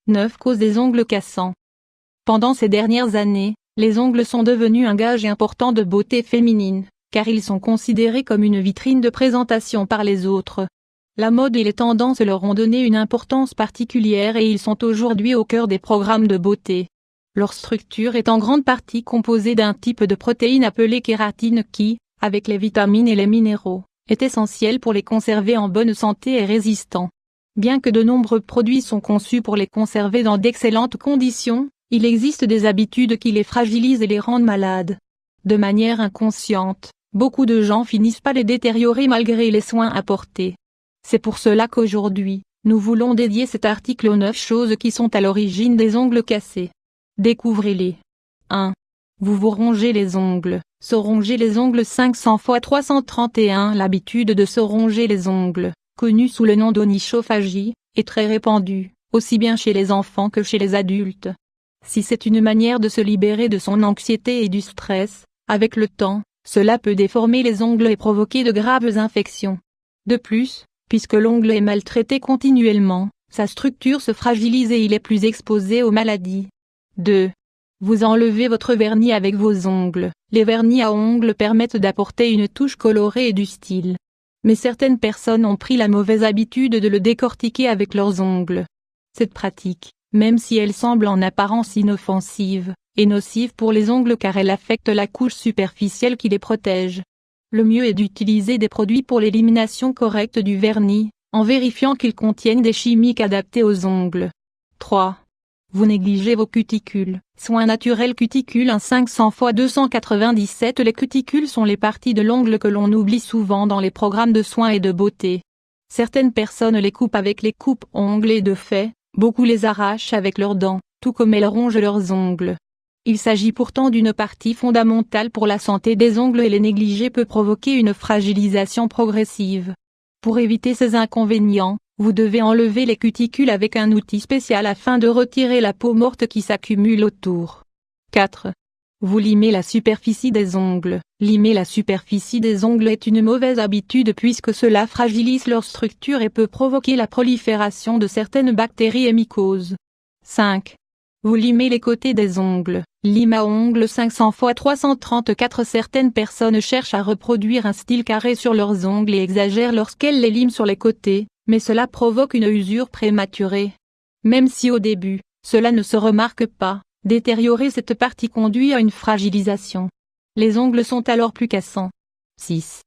9 causes des ongles cassants. Pendant ces dernières années, les ongles sont devenus un gage important de beauté féminine, car ils sont considérés comme une vitrine de présentation par les autres. La mode et les tendances leur ont donné une importance particulière et ils sont aujourd'hui au cœur des programmes de beauté. Leur structure est en grande partie composée d'un type de protéine appelée kératine qui, avec les vitamines et les minéraux, est essentiel pour les conserver en bonne santé et résistants. Bien que de nombreux produits sont conçus pour les conserver dans d'excellentes conditions, il existe des habitudes qui les fragilisent et les rendent malades. De manière inconsciente, beaucoup de gens finissent par les détériorer malgré les soins apportés. C'est pour cela qu'aujourd'hui, nous voulons dédier cet article aux 9 choses qui sont à l'origine des ongles cassés. Découvrez-les. 1. Vous vous rongez les ongles. Se ronger les ongles 500 x 331. L'habitude de se ronger les ongles, connue sous le nom d'onychophagie, est très répandue, aussi bien chez les enfants que chez les adultes. Si c'est une manière de se libérer de son anxiété et du stress, avec le temps, cela peut déformer les ongles et provoquer de graves infections. De plus, puisque l'ongle est maltraité continuellement, sa structure se fragilise et il est plus exposé aux maladies. 2. Vous enlevez votre vernis avec vos ongles. Les vernis à ongles permettent d'apporter une touche colorée et du style. Mais certaines personnes ont pris la mauvaise habitude de le décortiquer avec leurs ongles. Cette pratique, même si elle semble en apparence inoffensive, est nocive pour les ongles car elle affecte la couche superficielle qui les protège. Le mieux est d'utiliser des produits pour l'élimination correcte du vernis, en vérifiant qu'ils contiennent des chimiques adaptés aux ongles. 3. Vous négligez vos cuticules. Soins naturels cuticules 500 x 297. Les cuticules sont les parties de l'ongle que l'on oublie souvent dans les programmes de soins et de beauté. Certaines personnes les coupent avec les coupes-ongles et de fait, beaucoup les arrachent avec leurs dents, tout comme elles rongent leurs ongles. Il s'agit pourtant d'une partie fondamentale pour la santé des ongles et les négliger peut provoquer une fragilisation progressive. Pour éviter ces inconvénients, vous devez enlever les cuticules avec un outil spécial afin de retirer la peau morte qui s'accumule autour. 4. Vous limez la superficie des ongles. Limer la superficie des ongles est une mauvaise habitude puisque cela fragilise leur structure et peut provoquer la prolifération de certaines bactéries et mycoses. 5. Vous limez les côtés des ongles. Lime à ongles 500 x 334. Certaines personnes cherchent à reproduire un style carré sur leurs ongles et exagèrent lorsqu'elles les liment sur les côtés, mais cela provoque une usure prématurée. Même si au début, cela ne se remarque pas, détériorer cette partie conduit à une fragilisation. Les ongles sont alors plus cassants. 6.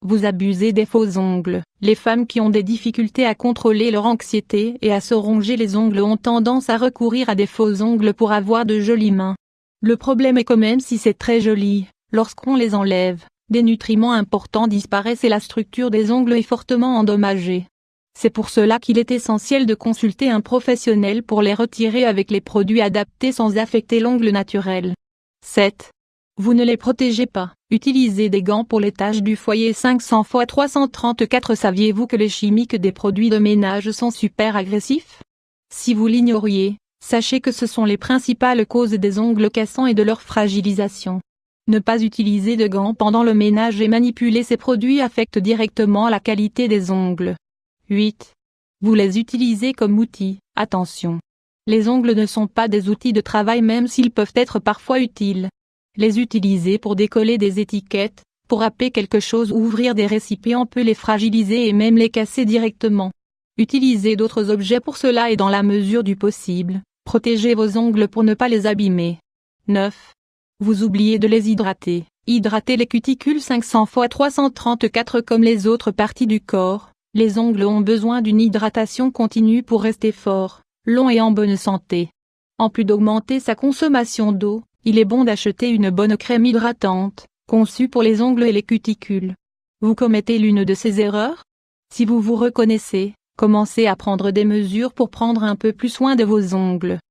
Vous abusez des faux ongles. Les femmes qui ont des difficultés à contrôler leur anxiété et à se ronger les ongles ont tendance à recourir à des faux ongles pour avoir de jolies mains. Le problème est que même si c'est très joli, lorsqu'on les enlève, des nutriments importants disparaissent et la structure des ongles est fortement endommagée. C'est pour cela qu'il est essentiel de consulter un professionnel pour les retirer avec les produits adaptés sans affecter l'ongle naturel. 7. Vous ne les protégez pas. Utilisez des gants pour les tâches du foyer 500 x 334. Saviez-vous que les chimiques des produits de ménage sont super agressifs? Si vous l'ignoriez, sachez que ce sont les principales causes des ongles cassants et de leur fragilisation. Ne pas utiliser de gants pendant le ménage et manipuler ces produits affecte directement la qualité des ongles. 8. Vous les utilisez comme outils. Attention. Les ongles ne sont pas des outils de travail même s'ils peuvent être parfois utiles. Les utiliser pour décoller des étiquettes, pour râper quelque chose ou ouvrir des récipients peut les fragiliser et même les casser directement. Utilisez d'autres objets pour cela et dans la mesure du possible, protégez vos ongles pour ne pas les abîmer. 9. Vous oubliez de les hydrater. Hydratez les cuticules 500 x 334. Comme les autres parties du corps, les ongles ont besoin d'une hydratation continue pour rester forts, longs et en bonne santé. En plus d'augmenter sa consommation d'eau, il est bon d'acheter une bonne crème hydratante, conçue pour les ongles et les cuticules. Vous commettez l'une de ces erreurs? Si vous vous reconnaissez, commencez à prendre des mesures pour prendre un peu plus soin de vos ongles.